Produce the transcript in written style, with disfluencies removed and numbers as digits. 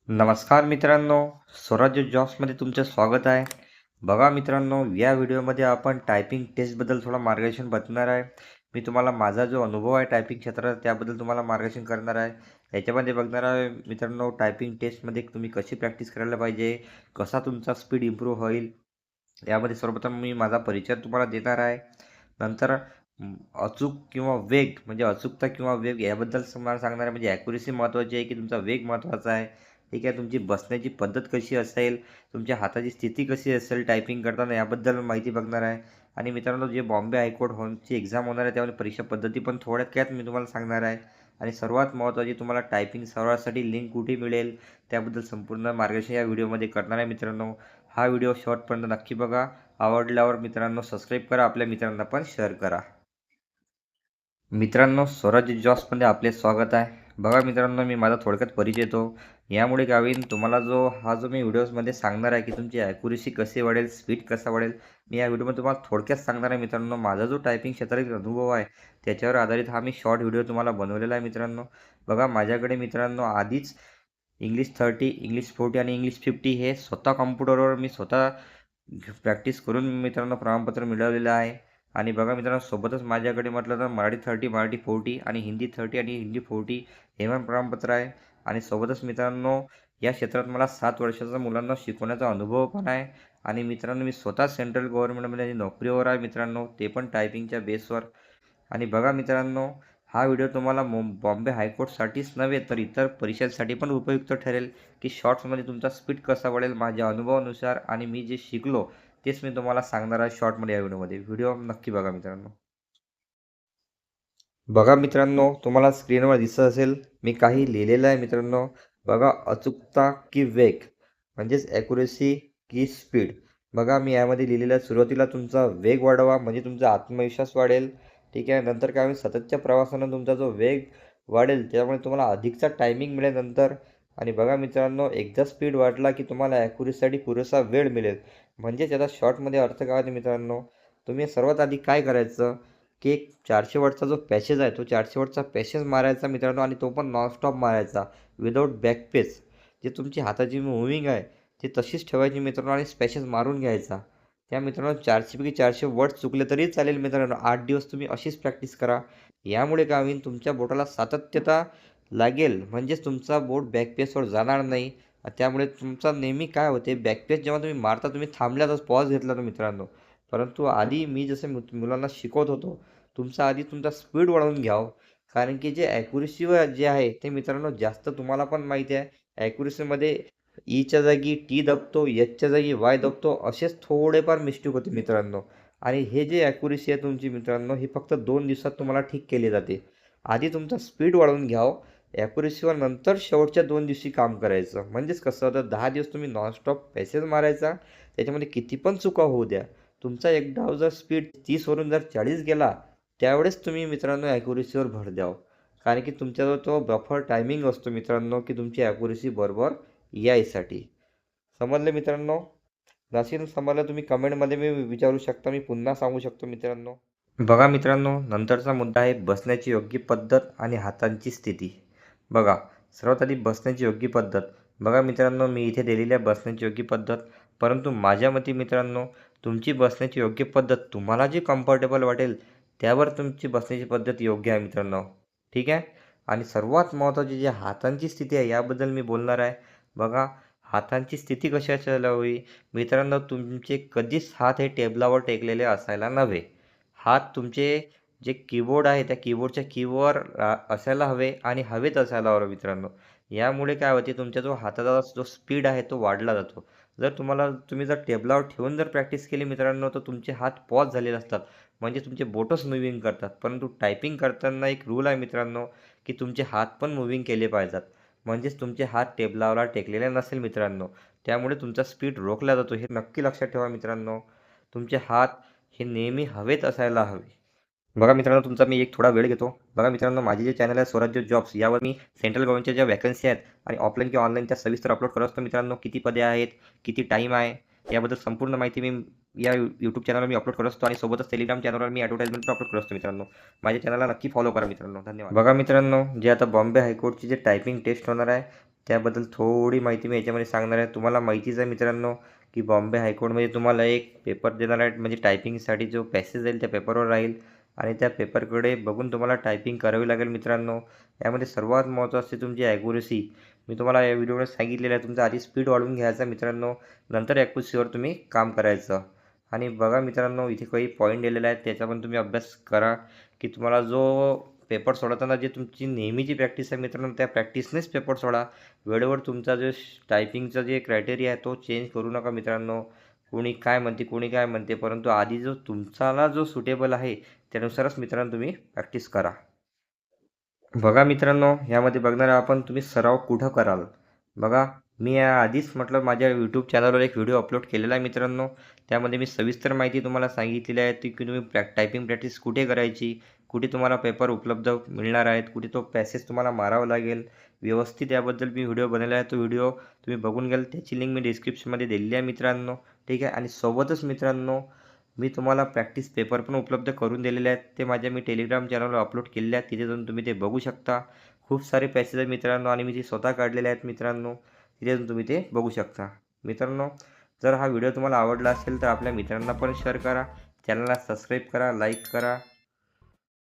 नमस्कार मित्रांनो, स्वराज्य जॉब्समध्ये तुमचं स्वागत आहे. बघा मित्रांनो, या व्हिडिओमध्ये आपण टायपिंग टेस्टबद्दल थोडं मार्गदर्शन बघणार आहे. मी तुम्हाला माझा जो अनुभव आहे टायपिंग क्षेत्रात त्याबद्दल तुम्हाला मार्गदर्शन करणार आहे. याच्यामध्ये बघणार आहे मित्रांनो, टायपिंग टेस्टमध्ये तुम्ही कशी प्रॅक्टिस करायला पाहिजे, कसा तुमचा स्पीड इम्प्रूव्ह होईल. यामध्ये सर्वप्रथम मी माझा परिचय तुम्हाला देणार आहे. नंतर अचूक किंवा वेग म्हणजे अचूकता किंवा वेग याबद्दल तुम्हाला सांगणार आहे. म्हणजे ॲक्युरेसी महत्त्वाची आहे की तुमचा वेग महत्त्वाचा आहे. ठीक आहे, तुमची बसण्याची पद्धत कशी असेल, तुमच्या हाताची स्थिती कशी असेल टायपिंग करताना याबद्दल माहिती बघणार आहे. आणि मित्रांनो, जे बॉम्बे हायकोर्ट होमची एक्झाम होणार आहे त्यामध्ये परीक्षा पद्धती पण थोडक्यात मी तुम्हाला सांगणार आहे. आणि सर्वात महत्त्वाची तुम्हाला टायपिंग सरावासाठी लिंक कुठे मिळेल त्याबद्दल संपूर्ण मार्गदर्शन या व्हिडिओमध्ये करणार आहे मित्रांनो. हा व्हिडिओ शेवटपर्यंत नक्की बघा. आवडल्यावर मित्रांनो सबस्क्राईब करा, आपल्या मित्रांना पण शेअर करा. मित्रांनो, स्वराज्य जॉब्समध्ये आपले स्वागत आहे. बघा मित्रांनो, मी माझा थोडक्यात परिचय देतो. यामुळे काय होईल, तुम्हाला जो मी व्हिडिओजमध्ये सांगणार आहे की तुमची ॲक्युरेसी कशी वाढेल, स्पीड कसा वाढेल, मी या व्हिडिओमध्ये तुम्हाला थोडक्यात सांगणार आहे मित्रांनो. माझा जो टायपिंग क्षेत्रातील अनुभव आहे त्याच्यावर आधारित हा मी शॉर्ट व्हिडिओ तुम्हाला बनवलेला आहे मित्रांनो. बघा, माझ्याकडे मित्रांनो आधीच इंग्लिश 30, इंग्लिश 40 आणि इंग्लिश 50 हे स्वतः कॉम्प्युटरवर मी स्वतः प्रॅक्टिस करून मित्रांनो प्रमाणपत्र मिळवलेलं आहे. आणि बघा मित्रांनो, सोबतच माझ्याकडे म्हटलं तर मराठी 30, मराठी 40 आणि हिंदी 30 आणि हिंदी 40 हे पण प्रमाणपत्र आहे. आणि सोबतच मित्रांनो, या क्षेत्रात मला 7 वर्षाचा मुलांना शिकवण्याचा अनुभव पण आहे. आणि मित्रांनो, मी स्वतः सेंट्रल गव्हर्नमेंटमध्ये नोकरीवर आहे मित्रांनो, ते पण टायपिंगच्या बेसवर. आणि बघा मित्रांनो, हा व्हिडिओ तुम्हाला बॉम्बे हायकोर्टसाठीच नव्हे तर इतर परीक्षांसाठी पण उपयुक्त ठरेल की शॉर्ट्समध्ये तुमचा स्पीड कसा वाढेल माझ्या अनुभवानुसार. आणि मी जे शिकलो तेच मी तुम्हाला सांगणार आहे शॉर्टमध्ये या व्हिडिओमध्ये. व्हिडिओ नक्की बघा मित्रांनो. बघा मित्रांनो, तुम्हाला स्क्रीनवर दिसत असेल मी काही लिहिलेलं आहे मित्रांनो. बघा, अचूकता की वेग म्हणजेच ॲक्युरेसी की स्पीड. बघा, मी यामध्ये लिहिलेलं आहे, सुरुवातीला तुमचा वेग वाढवा म्हणजे तुमचा आत्मविश्वास वाढेल. ठीक आहे, नंतर काय होईल, सततच्या प्रवासानं तुमचा जो वेग वाढेल त्यामुळे तुम्हाला अधिकचा टायमिंग मिळेल नंतर. आणि बघा मित्रांनो, एकदा स्पीड वाढला की तुम्हाला ॲक्युरेसीसाठी पुरेसा वेळ मिळेल. म्हणजे त्याचा शॉर्टमध्ये अर्थ काय होते मित्रांनो, तुम्ही सर्वात आधी काय करायचं की एक 400 वॉटचा जो पॅसेज आहे तो 400 वॉटचा पॅसेज मारायचा मित्रांनो. आणि तो पण नॉनस्टॉप मारायचा विदाऊट बॅकपेस. जे तुमची हाताची मूव्हिंग आहे ती तशीच ठेवायची मित्रांनो आणि पॅसेज मारून घ्यायचा. त्या मित्रांनो, 400पैकी 400 वर्ड चुकले तरी चालेल मित्रांनो. 8 दिवस तुम्ही अशीच प्रॅक्टिस करा. यामुळे काय होईल, तुमच्या बोटाला सातत्यता लागेल म्हणजेच तुमचा बोट बॅकपेसवर जाणार नाही. त्यामुळे तुमचा नेहमी काय होते, बॅकपेस जेव्हा तुम्ही मारता तुम्ही थांबल्यातच पॉज घेतला तर मित्रांनो. परंतु आधी मी जसे मुलांना शिकवत होतो, तुमचा आधी तुमचा स्पीड वाढवून घ्यावं. कारण की जे ॲक्युरेसी जे आहे ते मित्रांनो जास्त तुम्हाला पण माहिती आहे. ॲक्युरेसीमध्ये ईच्या जागी टी दबतो, एचच्या जागी वाय दबतो, असेच थोडेफार मिस्टेक होते मित्रांनो. आणि हे जे ॲक्युरेसी आहे तुमची मित्रांनो, ही फक्त 2 दिवसात तुम्हाला ठीक केली जाते. आधी तुमचा स्पीड वाढवून घ्यावं. ॲक्युरेसीवर नंतर शेवटच्या 2 दिवशी काम करायचं. म्हणजेच कसं होतं, 10 दिवस तुम्ही नॉनस्टॉप पॅसेज मारायचा, त्याच्यामध्ये किती पण चुका होऊ द्या. तुमचा एकदा जर स्पीड 30वरून जर 40 गेला त्यावेळेस तुम्ही मित्रांनो ॲक्युरेसीवर भर द्यावं. कारण की तुमच्याजवळ तो बफर टायमिंग असतो मित्रांनो की तुमची ॲक्युरेसी बरोबर यायसाठी. समजलं मित्रांनो? नसेल समजलं तुम्ही कमेंटमध्ये मी विचारू शकता, मी पुन्हा सांगू शकतो मित्रांनो. बघा मित्रांनो, नंतरचा मुद्दा आहे बसण्याची योग्य पद्धत आणि हातांची स्थिती. बघा, सर्वात आधी बसण्याची योग्य पद्धत. बघा मित्रांनो, मी इथे दिलेली आहे बसण्याची योग्य पद्धत. परंतु माझ्या मते मित्रांनो, तुमची बसण्याची योग्य पद्धत तुम्हाला जी कम्फर्टेबल वाटेल त्यावर तुमची बसण्याची पद्धत योग्य आहे मित्रांनो. ठीक आहे. आणि सर्वात महत्त्वाची जी हातांची स्थिती आहे याबद्दल मी बोलणार आहे. बघा, हातांची स्थिती कशी असायला हवी मित्रांनो, तुमचे कधीच हात हे टेबलावर टेकलेले असायला नव्हे. हात तुमचे जे कीबोर्ड आहे त्या कीबोर्डच्या कीवर असायला हवे आणि हवेत असायला हवे मित्रांनो. यामुळे काय होते, तुमच्या जो हाताचा जो स्पीड आहे तो वाढला जातो. तुम्ही जर टेबलावर ठेवून जर प्रॅक्टिस केली मित्रांनो तर तुमचे हात पॉज झालेले असतात. म्हणजे तुमचे बोटच मूव्हिंग करतात. परंतु टायपिंग करताना एक रूल आहे मित्रांनो की तुमचे हात पण मूव्हिंग केले पाहिजेत. म्हणजेच तुमचे हात टेबलावर टेकलेले नसेल मित्रांनो. त्यामुळे तुमचा स्पीड रोखला जातो. हे नक्की लक्षात ठेवा मित्रांनो. तुमचे हात हे नेहमी हवेत असायला हवे. बघा मित्रांनो, तुमचा मी एक थोडा वेळ घेतो. बघा मित्रांनो, माझे जे चॅनल आहे स्वराज्य जॉब्स, यावर मी सेंट्रल गव्हर्नमेंटच्या ज्या वॅकन्सी आहेत आणि ऑफलाईन किंवा ऑनलाईन त्या सविस्तर अपलोड करत असतो मित्रांनो. किती पदे आहेत, किती टाईम आहे, याबद्दल संपूर्ण माहिती मी या यूट्यूब चॅनलवर मी अपलोड करत असतो. आणि सोबतच टेलिग्राम चॅनलवर मी ॲडव्हर्टाइजमेंट पण अपलोड करत असतो मित्रांनो. माझ्या चॅनलला नक्की फॉलो करा मित्रांनो. धन्यवाद. बघा मित्रांनो, जे आता बॉम्बे हायकोर्टची जे टायपिंग टेस्ट होणार आहे त्याबद्दल थोडी माहिती मी याच्यामध्ये सांगणार आहे. तुम्हाला माहितीच आहे मित्रांनो की बॉम्बे हायकोर्टमध्ये तुम्हाला एक पेपर देणार आहेत, म्हणजे टायपिंगसाठी जो पॅसेज जाईल त्या पेपरवर राहील आणि त्या पेपरकडे बघून तुम्हाला टायपिंग करावी लागेल मित्रांनो. यामध्ये सर्वात महत्त्वाचं असते तुमची ॲक्युरसी. मी तुम्हाला या व्हिडिओमध्ये सांगितलेलं आहे, तुमचा आधी स्पीड वाढवून घ्यायचा मित्रांनो, नंतर ॲक्युरसीवर तुम्ही काम करायचं. आणि बघा मित्रांनो, इथे काही पॉईंट दिलेले आहेत, त्याचा पण तुम्ही अभ्यास करा की तुम्हाला जो पेपर सोडवताना जे तुमची नेहमीची प्रॅक्टिस आहे मित्रांनो, त्या प्रॅक्टिसनेच पेपर सोडा. वेळेवर तुमचा जो टायपिंगचा जे क्रायटेरिया आहे तो चेंज करू नका मित्रांनो. कोणी काय म्हणते कोणी काय म्हणते, परंतु आधी जो तुमचाला जो सुटेबल आहे त्यानुसारच मित्रांनो तुम्ही प्रॅक्टिस करा. बघा मित्रांनो, ह्यामध्ये बघणार आपण तुम्ही सराव कुठं कराल. बघा, मी याआधीच म्हटलं माझ्या यूट्यूब चॅनलवर एक व्हिडिओ अपलोड केलेला आहे मित्रांनो. त्यामध्ये मी सविस्तर माहिती तुम्हाला सांगितलेली आहे की तुम्ही टायपिंग प्रॅक्टिस कुठे करायची, कुठे तुम्हाला पेपर उपलब्ध मिळणार आहेत, कुठे तो पॅसेज तुम्हाला मारावा लागेल. व्यवस्थित याबद्दल मी व्हिडिओ बनवला आहे. तो व्हिडिओ तुम्ही बघून घ्याल, त्याची लिंक मी डिस्क्रिप्शनमध्ये दिलेली आहे मित्रांनो. ठीक आहे. आणि सोबतच मित्रांनो, मी तुम्हाला प्रॅक्टिस पेपर पण उपलब्ध करून दिलेले आहेत. ते मी टेलिग्राम चॅनलवर अपलोड केलेले आहेत. तिथे जाऊन तुम्ही ते बघू शकता. खूप सारे पॅसेज आहेत मित्रांनो आणि मी ते स्वतः काढलेले आहेत मित्रांनो. तिथे जाऊन तुम्ही ते बघू शकता. मित्रांनो, जर हा व्हिडिओ तुम्हाला आवडला असेल तर आपल्या मित्रांना पण शेअर करा. चॅनलला सबस्क्राईब करा, लाईक करा.